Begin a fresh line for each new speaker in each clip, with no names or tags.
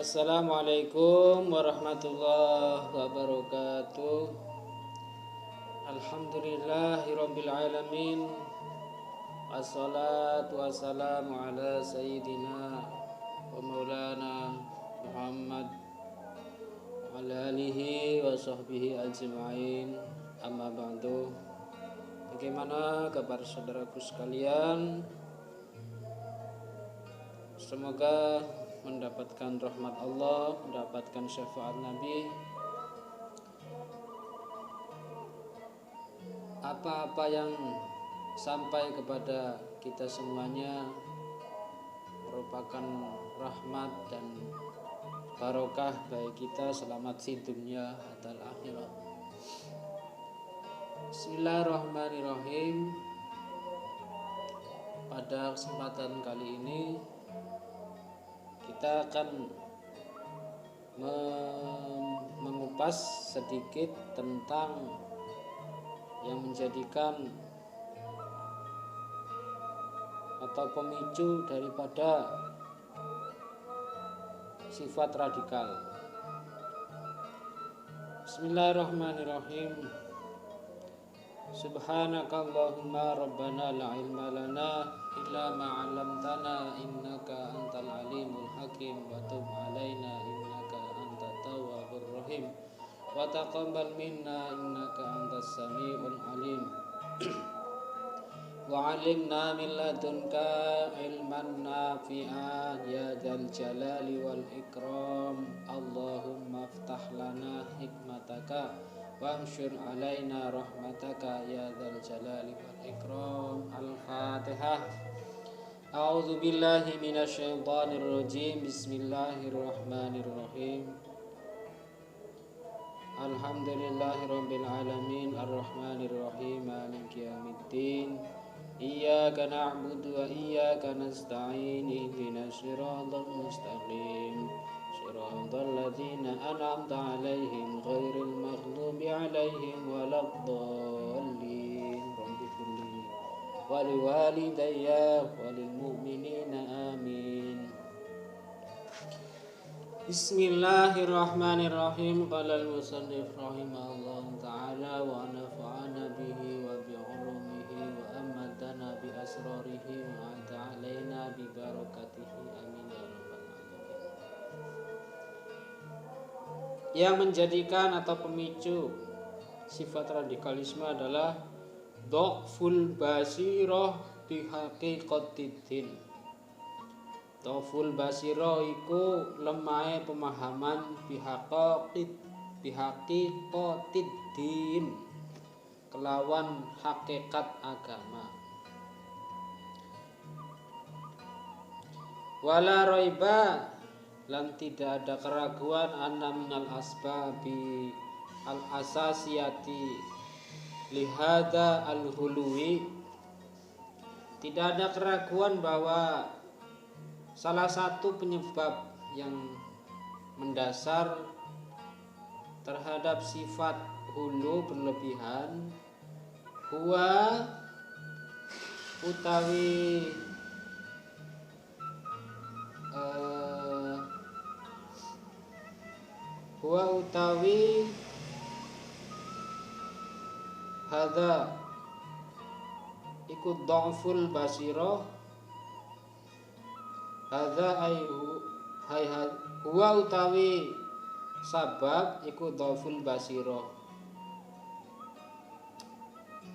Assalamualaikum warahmatullahi wabarakatuh. Alhamdulillahirabbil alamin. Wassalatu wassalamu ala sayyidina wa maulana Muhammad wa ala alihi wa sahbihi ajma'in. Amma ba'du. Bagaimana kabar saudaraku sekalian? Semoga mendapatkan rahmat Allah, mendapatkan syafaat Nabi. Apa-apa yang sampai kepada kita semuanya merupakan rahmat dan barokah bagi kita, selamat di dunia dan akhirat. Bismillahirrahmanirrahim. Pada kesempatan kali ini kita akan mengupas sedikit tentang yang menjadikan atau pemicu daripada sifat radikal. Bismillahirrahmanirrahim. Subhanakallahumma rabbana la ilma lana illa ma 'allamtana innaka antal alimul hakim wa tub 'alaina innaka antat tawwabur rahim wa taqabbal minna innaka antas samiul alim wa 'allimna min ladunka ilman nafi'a ya dzal jalali wal ikram. Allahumma iftah lana hikmataka wamsyur alaina rahmataka ya dzal jalali wal ikram. Al-Fatihah. A'udzu billahi minasy syaithanir rajim. Bismillahirrahmanirrahim. Alhamdulillahirabbil alamin arrahmanir rahim maliki yaumiddin. Iyyaka na'budu wa iyyaka nasta'in ihdinas siratal mustaqim. Shiratal ladzina an'amta 'alaihim ghairil maghdubi 'alaihim waladdallin. Rabbighfirli wa liwalidayya wa lil mu'minina amin. Bismillahirrahmanirrahim. Qala al-musannif rahimahullahu ta'ala wa nafa'ana bihi wa bi 'ulumihi wa amadana bi asrarihi wa ta'alaina bi barakatihi amin ya rabbal alamin. Yang menjadikan atau pemicu sifat radikalisme adalah dhaful basirah bi haqiqatiddin. Dhaful basirah iku lemahe pemahaman bihaqiqatiddin kelawan hakikat agama. Wala raiba, lan tidak ada keraguan anna minal asbabi al-asasiyati lihada al-huluwi. Tidak ada keraguan bahwa salah satu penyebab yang mendasar terhadap sifat hulu berlebihan huwa utawi hadza iku dhaful basirah. Hadza huwa utawi sabab iku dhaful basirah,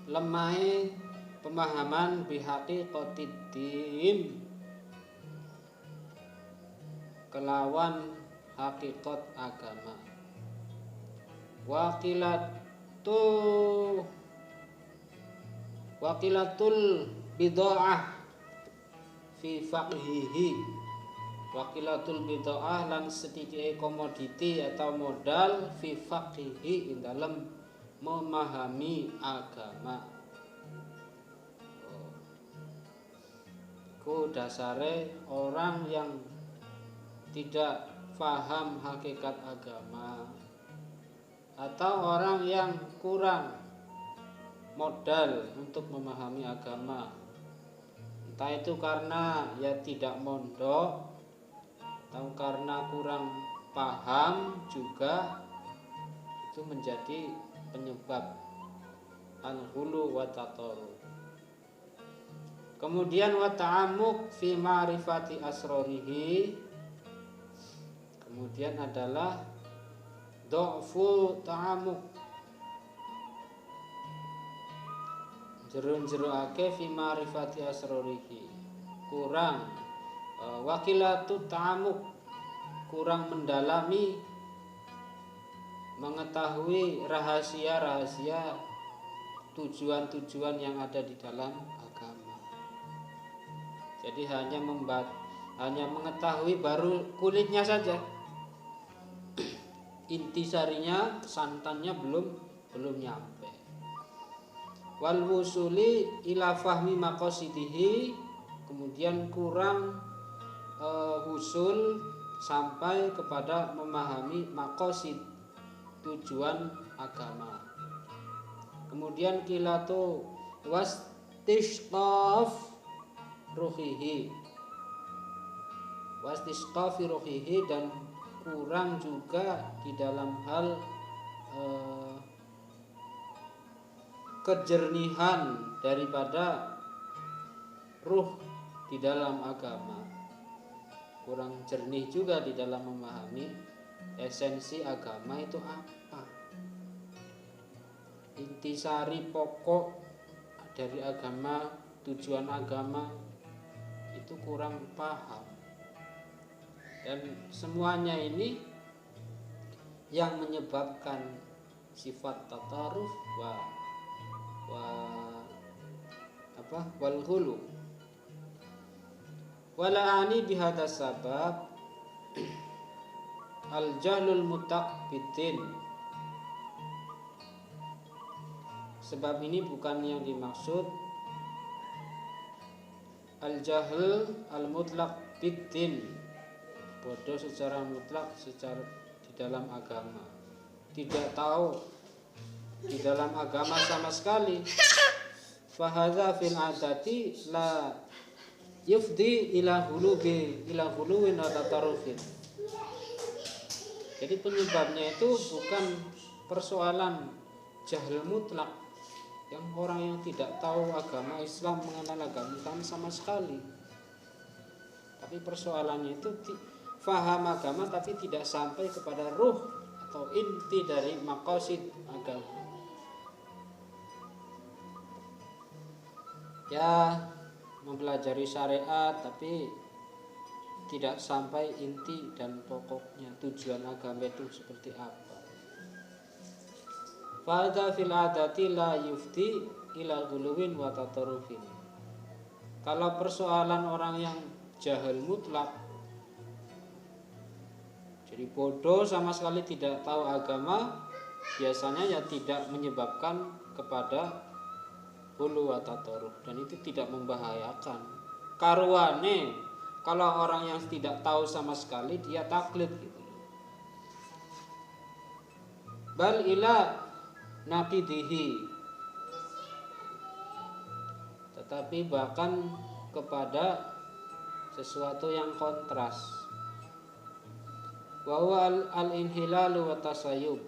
lemahe pemahaman bihaqiqatiddin kelawan hakikat agama. Wakilatul bid'ah fi faqhihi. Wakilatul bid'ah lan sedikit komoditi atau modal fi faqhihi ing dalam memahami agama. Ku dasare orang yang tidak faham hakikat agama atau orang yang kurang modal untuk memahami agama, entah itu karena ya tidak mondok atau karena kurang paham juga itu menjadi penyebab al-ghulu wa tatarruf. Kemudian wa ta'ammuq fi ma'rifati asrarihi, kemudian adalah dha'fu ta'ammuq, jero-jeroake fi ma'rifati asrarihi, kurang wakilatu ta'ammuq, kurang mendalami mengetahui rahasia-rahasia tujuan-tujuan yang ada di dalam agama. Jadi hanya mengetahui baru kulitnya saja, intisarinya, santannya belum nyampe. Wal wusuli ila fahmi maqasidihi, kemudian kurang husul sampai kepada memahami maqasid, tujuan agama. Kemudian kilatu wastisqaf ruhihi, wastisqafi ruhihi, dan kurang juga di dalam hal kejernihan daripada ruh di dalam agama. Kurang jernih juga di dalam memahami esensi agama itu apa, intisari pokok dari agama, tujuan agama, itu kurang paham. Dan semuanya ini yang menyebabkan sifat tataruf wal ghulu. Wala ani bihadza sabab al jahlul mutaqbitin. Sebab ini bukan yang dimaksud al jahl al mutlaq biddin, bodoh secara mutlak secara di dalam agama, tidak tahu di dalam agama sama sekali. Fahadza fil adati la yufdi ila huluwin wa tatarrufin. Jadi penyebabnya itu bukan persoalan jahil mutlak, yang orang yang tidak tahu agama Islam, mengenal agama Islam sama sekali. Tapi persoalannya itu faham agama tapi tidak sampai kepada ruh atau inti dari maqasid agama. Ya, mempelajari syariat tapi tidak sampai inti dan pokoknya tujuan agama itu seperti apa. Fadha fil adati la yufti ila ghuluwin wa tatarrufin. Kalau persoalan orang yang jahil mutlak, jadi bodoh sama sekali tidak tahu agama, biasanya ya tidak menyebabkan kepada ghulu wa tatarruf, dan itu tidak membahayakan. Karuane kalau orang yang tidak tahu sama sekali dia taklid gitu. Bal ila naqidihi, tetapi bahkan kepada sesuatu yang kontras. Wa huwa al-inhilalu wa tasayyub.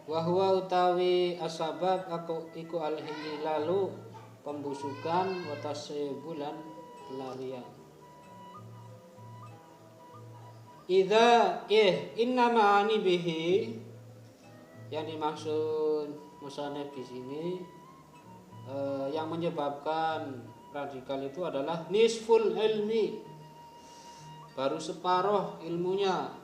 Wa huwa utawi asbab iku al-inhilalu, pembusukan, wa tasayyubulan pelarian. Idza inna ma'ani bihi, yang dimaksud musannaf di sini yang menyebabkan radikal itu adalah nisful ilmi, baru separuh ilmunya.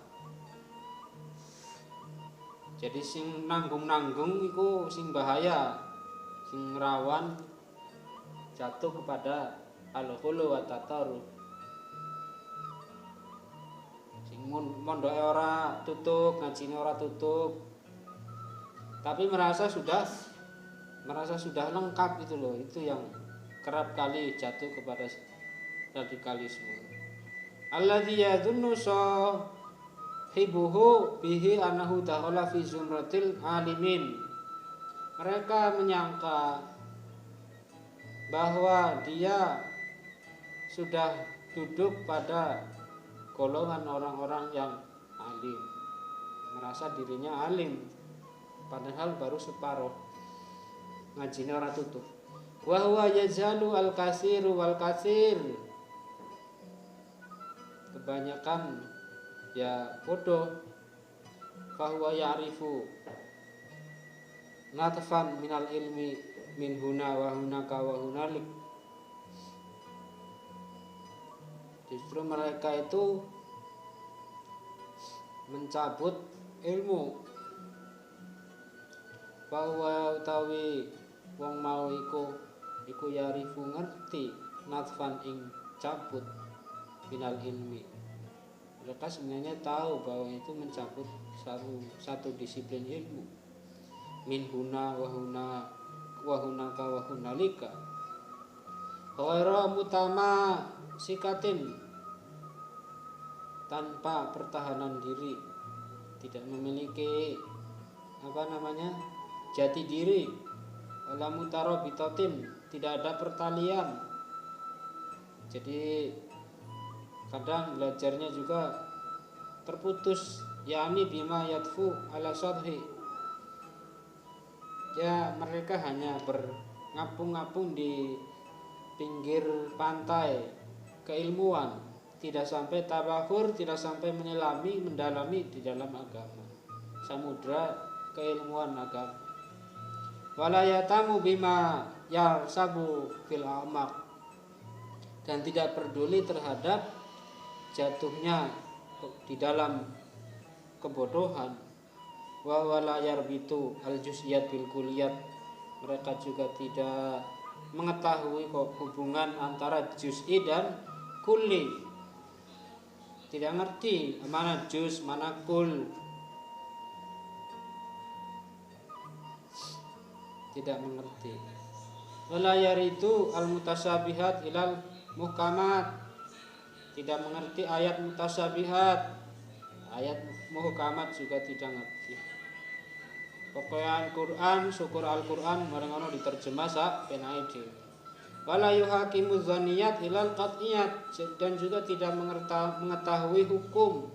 Jadi sing nanggung-nanggung iku sing bahaya, sing rawan jatuh kepada al-ghulu wa tatarruf. Sing mondoke ora tutup, ngajine ora tutup, tapi merasa sudah lengkap itu loh, itu yang kerap kali jatuh kepada radikalisme. Alladzi yadhunnu sahibuhu bihi annahu dakhala fi zumratil alimin. Mereka menyangka bahwa dia sudah duduk pada golongan orang-orang yang alim, merasa dirinya alim padahal baru separuh ngajinya orang tutup. Wa huwa yazalu al-katsiru wal katsir, kebanyakan ya bodoh. Fa huwa ya'rifu natfan minal ilmi min huna wa hunaka wa hunalik. Justru mereka itu mencabut ilmu. Bahwa utawi wong mau iku yarifu ngerti natfan ing cabut minal ilmi. Mereka sebenarnya tahu bahwa itu mencabut satu disiplin ilmu. Min huna wa hunaka wa hunalika. Ghaira mutama sikatin, tanpa pertahanan diri, tidak memiliki jati diri. Wala mutarabitatin, tidak ada pertalian. Jadi kadang belajarnya juga terputus, yakni bima yatfu ala sadhi. Ya, mereka hanya berngapung-ngapung di pinggir pantai keilmuan, tidak sampai tabakur, tidak sampai mendalami di dalam agama, samudra keilmuan agama. Wala yatamu bima yarsabu fil amaq, dan tidak peduli terhadap jatuhnya di dalam kebodohan. Wa wala yarbitu al juz'iyat bil kulliyat, mereka juga tidak mengetahui hubungan antara juz'i dan kulli, tidak ngerti mana juz mana kul, tidak mengerti. Wala yaridu al mutasabihat ilal muhkamat, tidak mengerti ayat mutasabihat, ayat muhkamat juga tidak ngerti. Pokoknya Al-Quran, syukur Al-Quran mereka diterjemah sak penai dhewe. Wala yuhakimu dzaniyat ilal qat'iyat, dan juga tidak mengetahui hukum,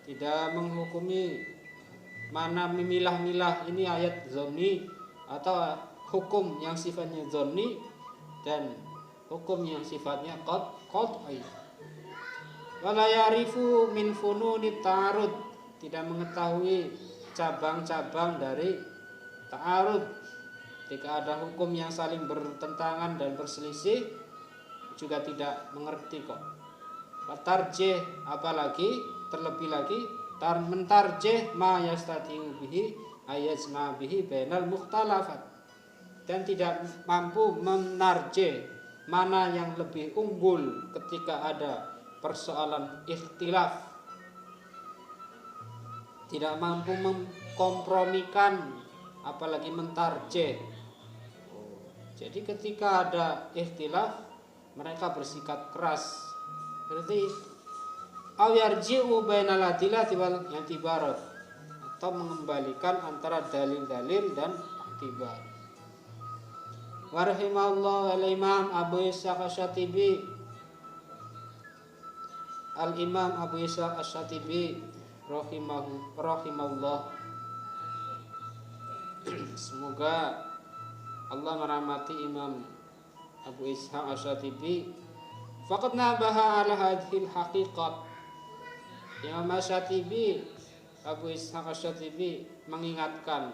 tidak menghukumi mana memilah-milah ini ayat dzanni atau hukum yang sifatnya dzanni dan hukum yang sifatnya qat'i. Wala yarifu min fununit ta'arud, tidak mengetahui cabang-cabang dari ta'arud. Ketika ada hukum yang saling bertentangan dan berselisih juga tidak mengerti kok. Tarjih, apalagi terlebih lagi mentarjih ma yastati'u bihi ayajma bihi bainal mukhtalafat, dan tidak mampu menarjih mana yang lebih unggul ketika ada persoalan ikhtilaf, tidak mampu mengkompromikan apalagi mentarjih. Jadi ketika ada ikhtilaf mereka bersikap keras. Berarti aw yarji'u bainal adillati wal i'tibarat, atau mengembalikan antara dalil-dalil dan i'tibar. Wa rahimallahu al-imam Abu Ishaq Asy-Syatibi, Al-Imam Abu Ishaq Asy-Syatibi rahimahullah. Semoga Allah merahmati Imam Abu Ishaq Asy-Syatibi. Faqad nabaha ala hadhil haqiqat. Imam Asy-Syatibi, Abu Ishaq Asy-Syatibi mengingatkan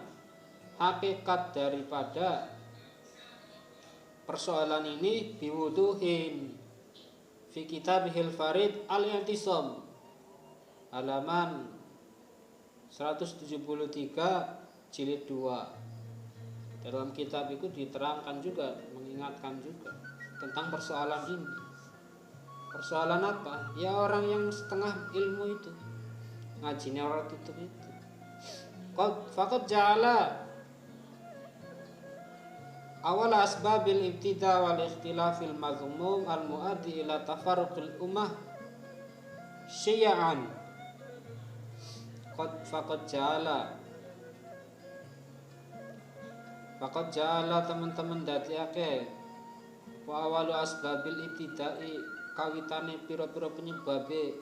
hakikat daripada persoalan ini biwuduhin fi kitabihil farid al-i'tisam, halaman 173 jilid 2. Dalam kitab itu diterangkan juga, mengingatkan juga tentang persoalan ini. Persoalan apa? Ya orang yang setengah ilmu itu, ngajinya orang tutup itu. Faqad ja'ala awal asbabil ibtida wal ikhtilafil mazmum al muaddi ila tafarruqil ummah syi'an. Faqad ja'ala Faqad ja'ala teman-teman dadiake wa awalu asbabil ibtidai kawitane pira-pira penyebabe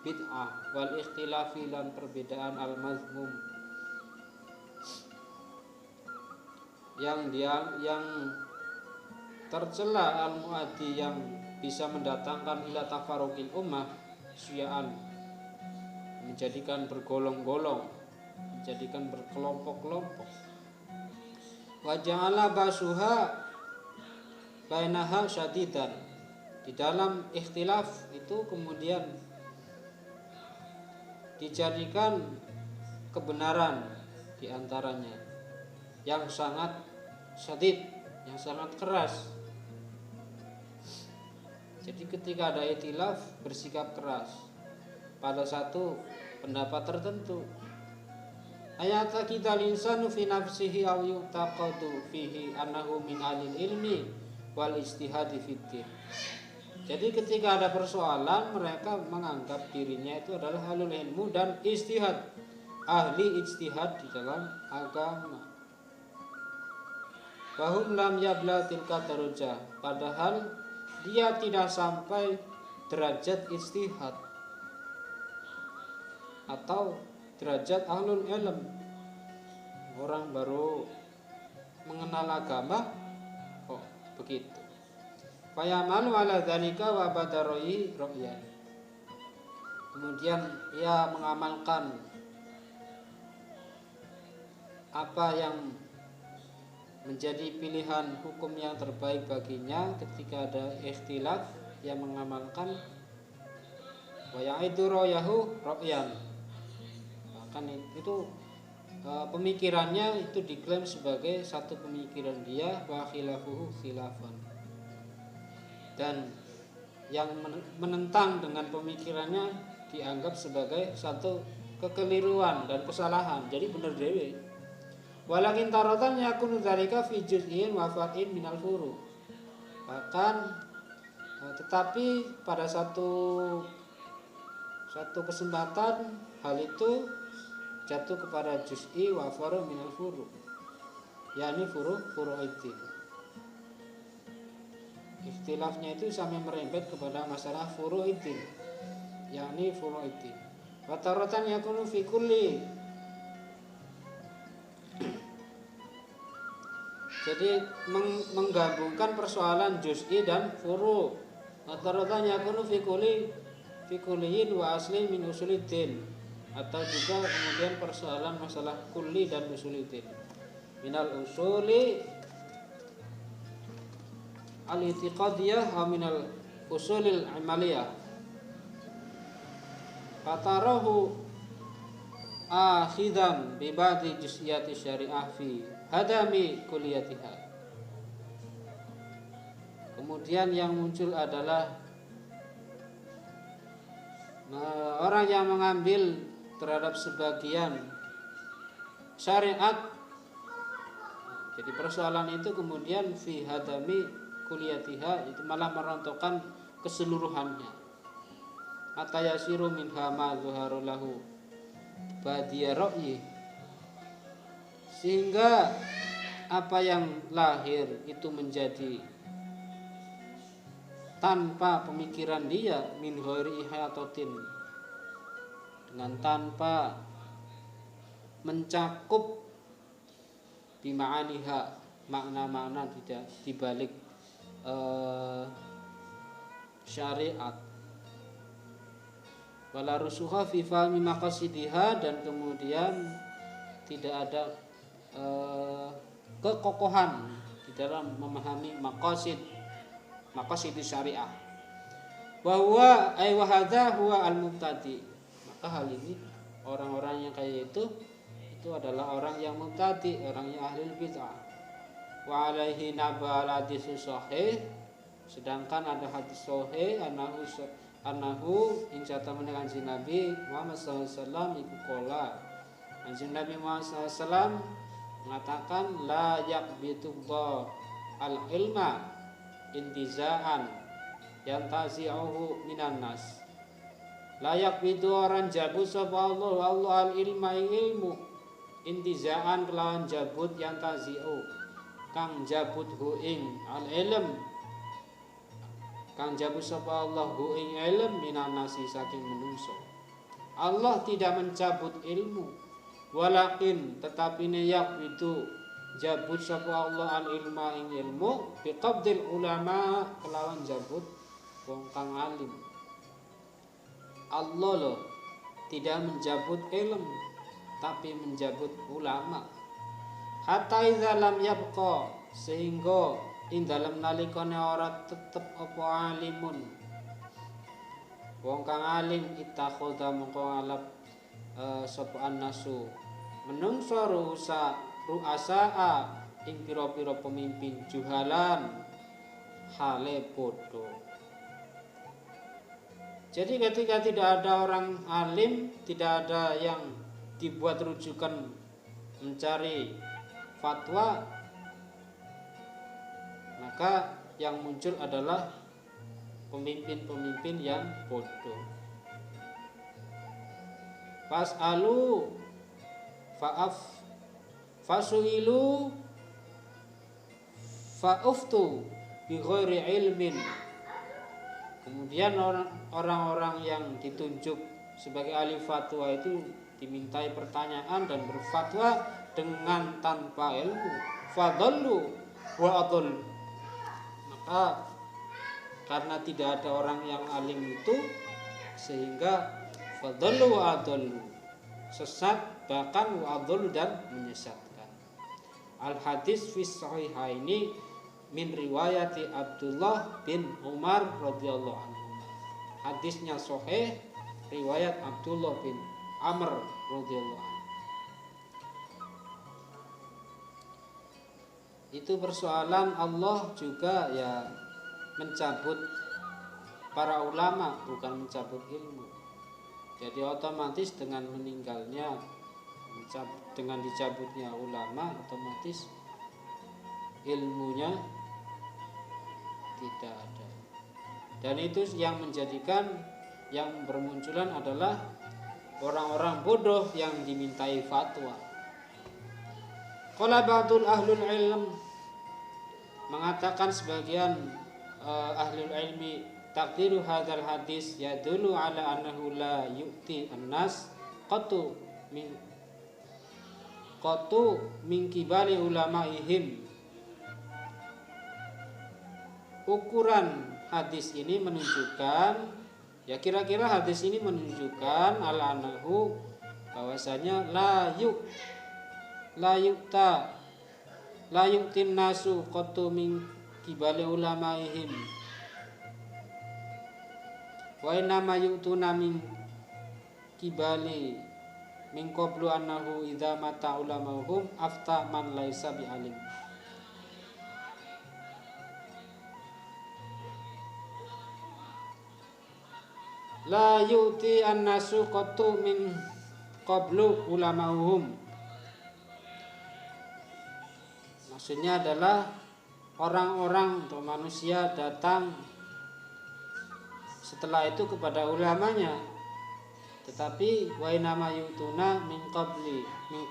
bid'ah wal ikhtilafi lan perbedaan al mazmum yang tercela al muaddi yang bisa mendatangkan ila tafarruqil ummah syi'an menjadikan bergolong-golong, menjadikan berkelompok-kelompok. Wa ja'ala basuha bainaha syadidan. Di dalam ikhtilaf itu kemudian dijadikan kebenaran di antaranya yang sangat syadid, yang sangat keras. Jadi ketika ada ikhtilaf bersikap keras pada satu pendapat tertentu. Ayat kita insanu fi nafsihi aw yu'taqadu fihi annahu min alil ilmi wal ijtihadi fiddin. Jadi ketika ada persoalan mereka menganggap dirinya itu adalah ahlul ilmu dan ijtihad, ahli ijtihad di dalam agama. Wahum lam yabla tilka darajah, padahal dia tidak sampai derajat ijtihad atau derajat ahlul ilm. Orang baru mengenal agama kok begitu. Fayamalu ala dzalika wa badaroi ra'yan. Kemudian ia mengamalkan apa yang menjadi pilihan hukum yang terbaik baginya ketika ada ikhtilaf, ia mengamalkan wa ya'idu ra'yahu ra'yan. Bahkan itu pemikirannya itu diklaim sebagai satu pemikiran dia, wa khilafuhu khilafan. Dan yang menentang dengan pemikirannya dianggap sebagai satu kekeliruan dan kesalahan. Jadi benar dewe. Walakin taratan yakunu dzalika fi juz'in wa far'in minal furu'. Bahkan tetapi pada satu kesempatan hal itu jatuh kepada juz'i wa faru' minal furu', yakni furu'iddin. Ikhtilafnya itu sampai merembet kepada masalah furu'iddin, yakni furu'iddin. Wa taratan yakunu fi kulli. Jadi menggabungkan persoalan juz'i dan furu'. Wa taratan yakunu fi kulliyin wa asli min usuliddin, atau juga kemudian persoalan masalah kulli dan usuliddin. Minal usuli al-i'tiqadiyah wa minal usulil amaliyah. Fatarahu akhidan bi ba'di juz'iyati syariah fi hadami kulliyatiha. Kemudian yang muncul adalah orang yang mengambil terhadap sebagian syariat. Jadi persoalan itu kemudian fi hadami kuliyatiha, itu malah merontokkan keseluruhannya. Atayasiru minha ma zuharu lahu badiya ra'yi, sehingga apa yang lahir itu menjadi tanpa pemikiran dia, min ghairi ihatatin, dengan tanpa mencakup bima'aniha, makna-makna tidak dibalik syariat. Wala rusuha fi fahmi maqasidiha, dan kemudian tidak ada kekokohan di dalam memahami maqasid syariah. Wa huwa ay wa hadza huwa al-mubtadi. Maka hal ini, orang-orang yang kayak itu adalah orang yang mubtadi, orang yang ahli bid'ah. Wa alaihi nabal hadis sahih, sedangkan ada hadis sahih anahu insata menekan Nabi Muhammad SAW iku kola. Nabi Muhammad SAW mengatakan la yaqbitullah al-ilma intizaan yantazi'uhu minan nas. La yaqbitu orang jabut sapa Allah al-ilma ilmu intizaan kelawan jabut yantazi'u, kang jabut hu ing al ilm, kang jabut sapa Allah hu ing ilm minan nasi saking menungso. Allah tidak mencabut ilmu, walakin tetapine yak itu jabut sapa Allah al ilma ing ilmu biqabdil ulama kelawan jabut wong kang alim. Allah loh tidak menjabut ilmu tapi menjabut ulama. Hatta idza lam yabqa sehingga ing dalem nalikane ora tetep apa alimun wong kang alim ittakhadha mongko ngalap sapa annasu menungso ruasa ing pira-pira pemimpin juhalan hale bodoh. Jadi ketika tidak ada orang alim, tidak ada yang dibuat rujukan mencari fatwa, maka yang muncul adalah pemimpin-pemimpin yang bodoh. Fas'alu fasu'ilu fa'uftu bi ghairi ilmin. Kemudian orang-orang yang ditunjuk sebagai ahli fatwa itu dimintai pertanyaan dan berfatwa dengan tanpa ilmu. Fadallu wa adall. Maka karena tidak ada orang yang alim itu sehingga fadallu wa adallu, sesat bahkan wa adallu dan menyesatkan. Al hadis fi sahihaini min riwayati Abdullah bin Umar radhiyallahu anhu. Hadisnya sahih riwayat Abdullah bin Amr radhiyallahu anhu. Itu persoalan Allah juga ya mencabut para ulama, bukan mencabut ilmu. Jadi otomatis dengan meninggalnya, dengan dicabutnya ulama, otomatis ilmunya tidak ada. Dan itu yang menjadikan yang bermunculan adalah orang-orang bodoh yang dimintai fatwa. Qala ba'dul ahlul ilm, mengatakan sebagian ahlul ilmi, takdiru hadzal hadis yadullu ala annahu la yu'ti an-nas qatu min kibali ulamaihim. Ukuran hadis ini menunjukkan, ya kira-kira hadis ini menunjukkan ala annahu bahwasanya la yu'tin nasu qatu min kibali ulamaihim wa inna ma yu'tuna min kibali min qablu annahu idza mata ulamahum afta man laisa bi alim. La yu'ti an-nasu qatu min qablu ulamahum, maksudnya adalah orang-orang atau manusia datang setelah itu kepada ulamanya, tetapi wa inama yutuna min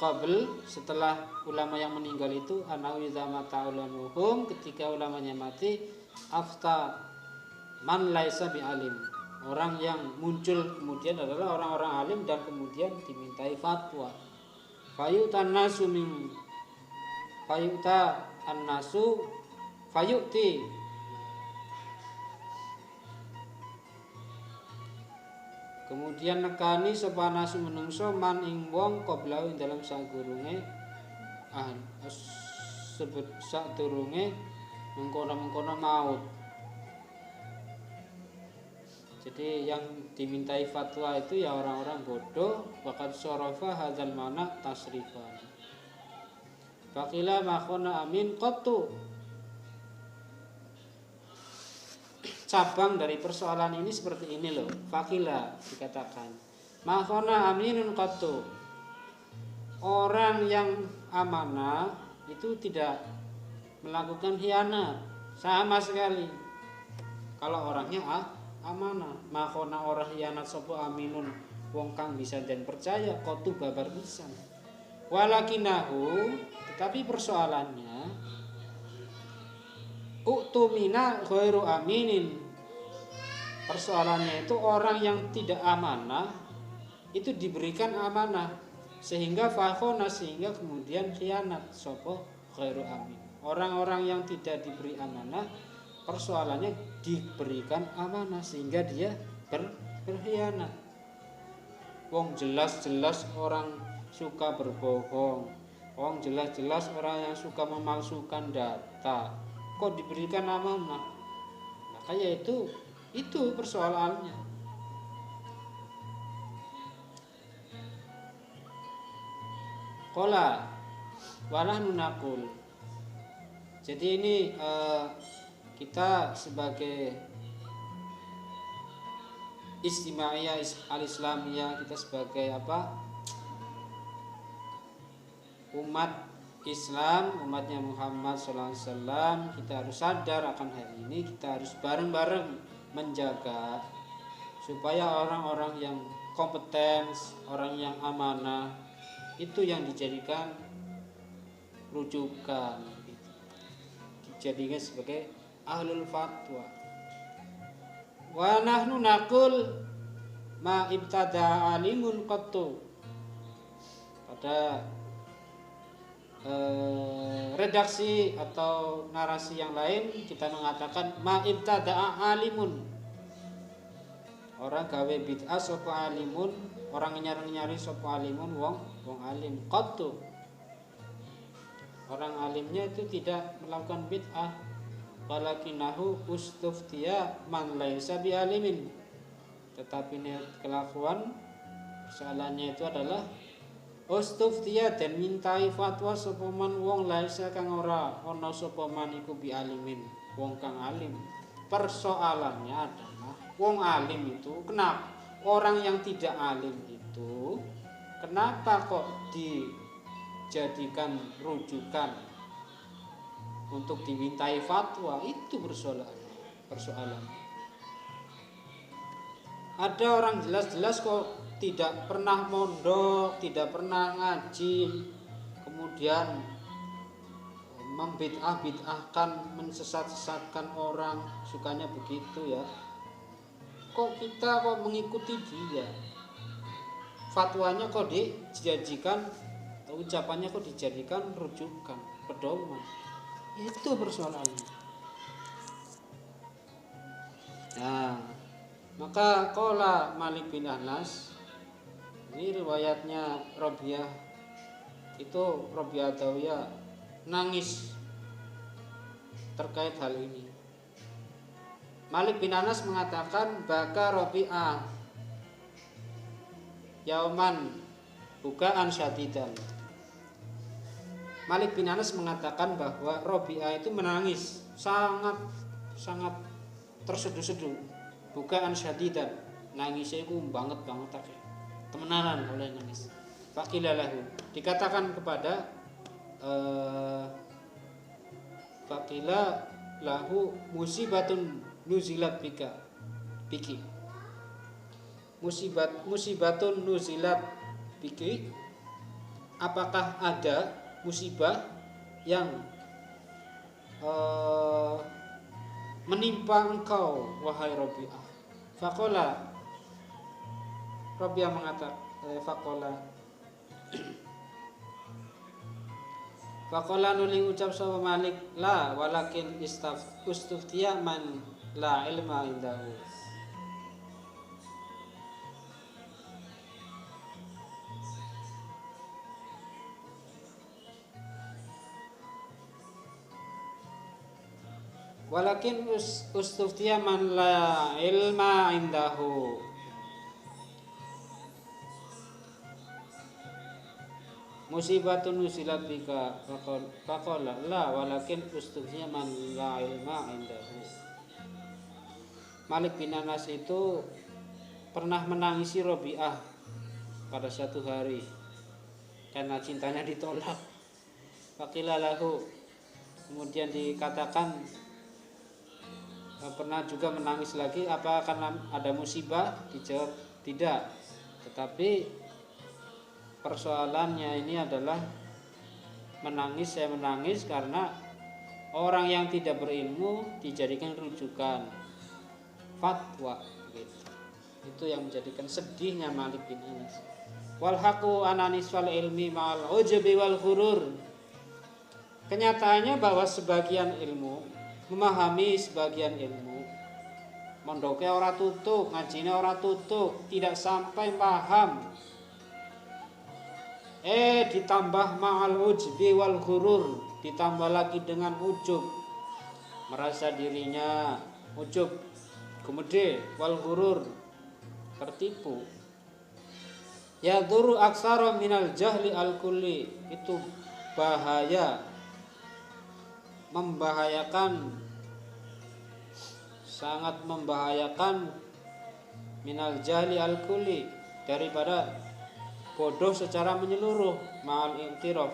qabl setelah ulama yang meninggal itu anau idza mata ulamuhum, ketika ulamanya mati afta man laisa bi alim, orang yang muncul kemudian adalah orang-orang alim dan kemudian dimintai fatwa. Fayu'ta an-nasu fayu'ti, kemudian nekani sapa nasu menungso man ing wong qablau dalam sagurunge sebut sadurunge mengkono-mengkono maut. Jadi yang dimintai fatwa itu ya orang-orang bodoh. Waqad syarafa hadzal mana tasrifan. Faqila ma khana amin qattu. Cabang dari persoalan ini seperti ini loh. Faqila dikatakan ma khana aminun qattu. Orang yang amanah itu tidak melakukan khianat sama sekali. Kalau orangnya amanah, makona orang hianat sopo aminun wong kang bisa dan percaya kotu babar pisan. Walakinahu, tetapi persoalannya Uktumina ghairu aminin. Persoalannya itu orang yang tidak amanah itu diberikan amanah sehingga fakhona, sehingga kemudian khianat sopo ghairu amin. Orang-orang yang tidak diberi amanah persoalannya diberikan amanah sehingga dia berkhianat. Wong jelas-jelas orang suka berbohong, wong jelas-jelas orang yang suka memalsukan data, kok diberikan amanah? Makanya itu persoalannya. Qala walah nunakul. Jadi ini kita sebagai istimaiyah al-islamiyah, kita sebagai umat Islam, umatnya Muhammad SAW, kita harus sadar akan hal ini. Kita harus bareng-bareng menjaga supaya orang-orang yang kompeten, orang yang amanah itu yang dijadikan rujukan, dijadikan sebagai ahlul fatwa. Wa nahnu naqul ma ibtada alimun qattu. Pada redaksi atau narasi yang lain kita mengatakan ma ibtada alimun. Orang gawe bid'ah sapa alimun, orang nyari-nyari sapa alimun wong alim qattu. Orang alimnya itu tidak melakukan bid'ah, walakinahu ustuftiya man laisa bi alimin. Tetapi kelakuan soalannya itu adalah ustuftiya dan mintai fatwa sapa man wong laisa kang ora ana sapa man iku bi alimin, wong kang alim. Persoalannya adalah wong alim itu kenapa, orang yang tidak alim itu kenapa kok dijadikan rujukan untuk dimintai fatwa? Itu persoalan. Ada orang jelas-jelas kok tidak pernah mondok, tidak pernah ngaji, kemudian membid'ah-bid'ahkan, mensesat-sesatkan orang, sukanya begitu ya. Kok kita mengikuti dia? Fatwanya kok dijadikan, ucapannya kok dijadikan rujukan, pedoman. Itu persoalannya. Nah, maka qala Malik bin Anas, ini riwayatnya Rabi'ah, itu Rabi'ah Adawiyah nangis terkait hal ini. Malik bin Anas mengatakan baka Rabi'ah yauman bukaan syadidan. Malik bin Anas mengatakan bahwa Rabi'ah itu menangis sangat terseduh-seduh, bukaan syadidan, nangisnya itu banget temenanan oleh nangis. Faqila lahu, dikatakan kepada faqila lahu musibatun nuzilat biki. Musibatun nuzilat biki, apakah ada musibah yang menimpa engkau wahai Rabi'ah? Faqala, Rabi'ah mengatakan Faqala nuli ucap sapa Malik, la walakin ustuftiya man la ilma indahu. Walakin ustuftiya man la ilma indahu. Musibatun nusilat bika faqala la walakin ustuftiya man la ilma indahu. Malik bin Anas itu pernah menangisi Rabi'ah pada satu hari karena cintanya ditolak. Faqila lahu, kemudian dikatakan pernah juga menangis lagi, apa karena ada musibah? Dijawab tidak, tetapi persoalannya ini adalah saya menangis karena orang yang tidak berilmu dijadikan rujukan fatwa gitu. Itu yang menjadikan sedihnya Malik bin Anas. Wal haqu ananis wal ilmi ma'al ujbi wal ghurur. Kenyataannya bahwa sebagian ilmu memahami sebagian ilmu, mondoke ora tutuk, ngajine ora tutuk, tidak sampai paham. Ditambah ma'al ujbi wal ghurur, ditambah lagi dengan ujub, merasa dirinya ujub, kemudian wal ghurur, tertipu. Ya duru aksara minal jahli al kulli, itu bahaya, membahayakan, sangat membahayakan, minal jahli al kulli, daripada bodoh secara menyeluruh, ma'al i'tiraf.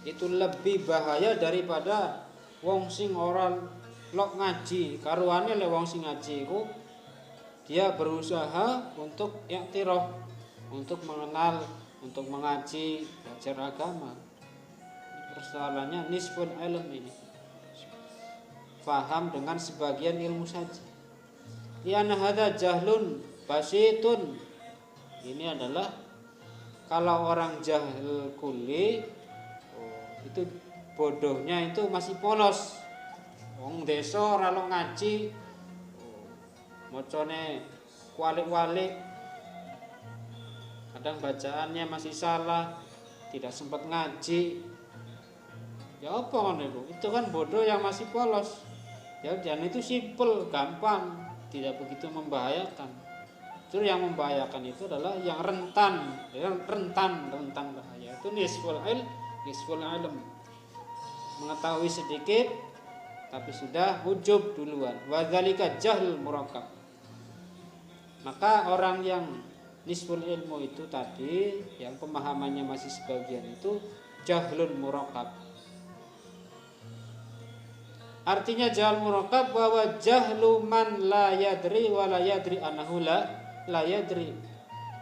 Itu lebih bahaya daripada wong sing orang lok ngaji, karuane le wong sing ngaji iku dia berusaha untuk i'tiraf, untuk mengenal, untuk mengaji, belajar agama. Persoalannya nisful ilm ini, faham dengan sebagian ilmu saja. Lianna hadza jahlun basitun, ini adalah kalau orang jahil kuli, itu bodohnya itu masih polos. Wong desa ora lo ngaji, macane kualik-walik, kadang bacaannya masih salah, tidak sempat ngaji. Ya apa ngono itu kan bodoh yang masih polos. Ya dan itu simpel, gampang, tidak begitu membahayakan. Justru yang membahayakan itu adalah yang rentan bahaya. Itu nisful ilm. Mengetahui sedikit tapi sudah ujub duluan. Wa dzalika jahl murakkab. Maka orang yang nisful ilmu itu tadi, yang pemahamannya masih sebagian, itu jahlun murakkab. Artinya jahl murakkab bahwa jahlu man la yadri wa la yadri annahu la yadri.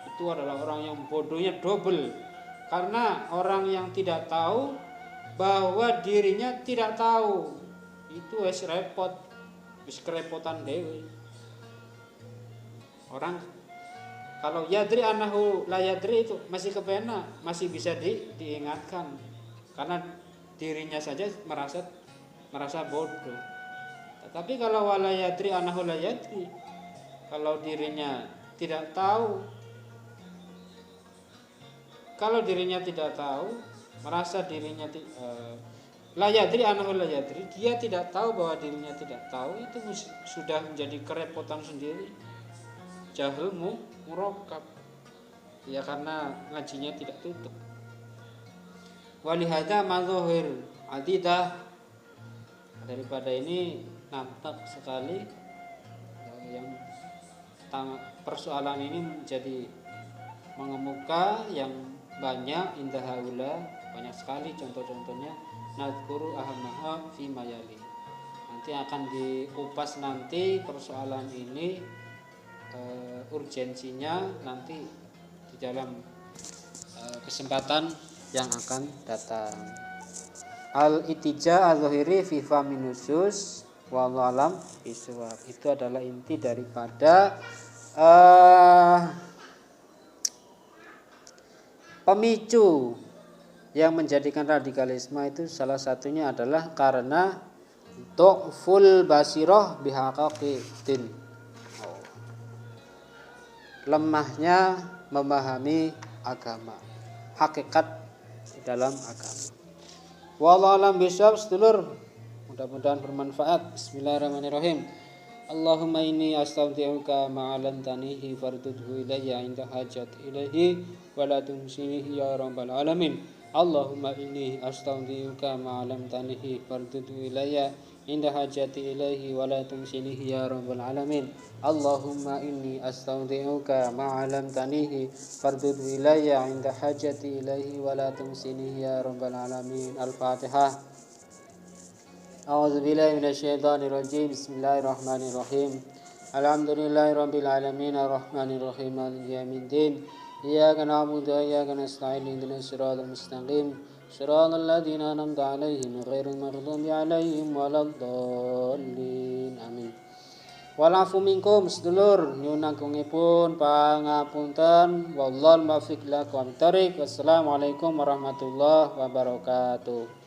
Itu adalah orang yang bodohnya double. Karena orang yang tidak tahu bahwa dirinya tidak tahu, itu wis repot, wis kerepotan dewe. Orang kalau yadri annahu la yadri itu masih kepena, masih bisa diingatkan, karena dirinya saja merasa bodoh. Tapi kalau wala yadri annahu la yadri, kalau dirinya tidak tahu, merasa dirinya la yadri annahu la yadri, dia tidak tahu bahwa dirinya tidak tahu, itu sudah menjadi kerepotan sendiri. Jahil murakkab. Ya karena ngajinya tidak tutup. Walihada mazahir adidah, daripada ini nampak sekali yang persoalan ini menjadi mengemuka yang banyak, indah haula, banyak sekali contoh-contohnya. Nadhkuru ahammaha fi mayali. Nanti akan dikupas nanti persoalan ini, urgensinya nanti di dalam kesempatan yang akan datang. Al-itija al-zahiri fi famin nusus wallahu alam bisawab. Itu adalah inti daripada pemicu yang menjadikan radikalisme itu, salah satunya adalah karena du'ful basirah bihaqaqidin, lemahnya memahami agama, hakikat di dalam agama. Wallahu alam bisawab. Sedulur, mudah-mudahan bermanfaat. Bismillahirrahmanirrahim. Allahumma inni astaudi'uka ma'alantanihi fardudhu ilayya inda hajat ilaihi wa la tumsinihi ya rabbal alamin. Allahumma inni astaudi'uka ma'alantanihi fardudhu ilayya inda hajati ilaihi wa la tumsinihi ya rabbal alamin. Allahumma inni astaudi'uka ma'alantanihi fardudhu ilayya inda hajati ilaihi wa la tumsinihi ya rabbal alamin. Al-Fatihah. A'udzu billahi minasyaitonir rajim. Bismillahirrahmanirrahim. Alhamdulillahirabbil alamin arrahmanirrahim maliki yaumiddin. إياك نعبد وإياك نستعين اهدنا الصراط المستقيم صراط الذين أنعمت عليهم غير المغضوب عليهم ولا الضالين amin. Walafu minkum sedulur nyuwun agungipun pangapunten wallahul muwaffiq ila aqwamit thoriq. Wassalamualaikum warahmatullahi wabarakatuh.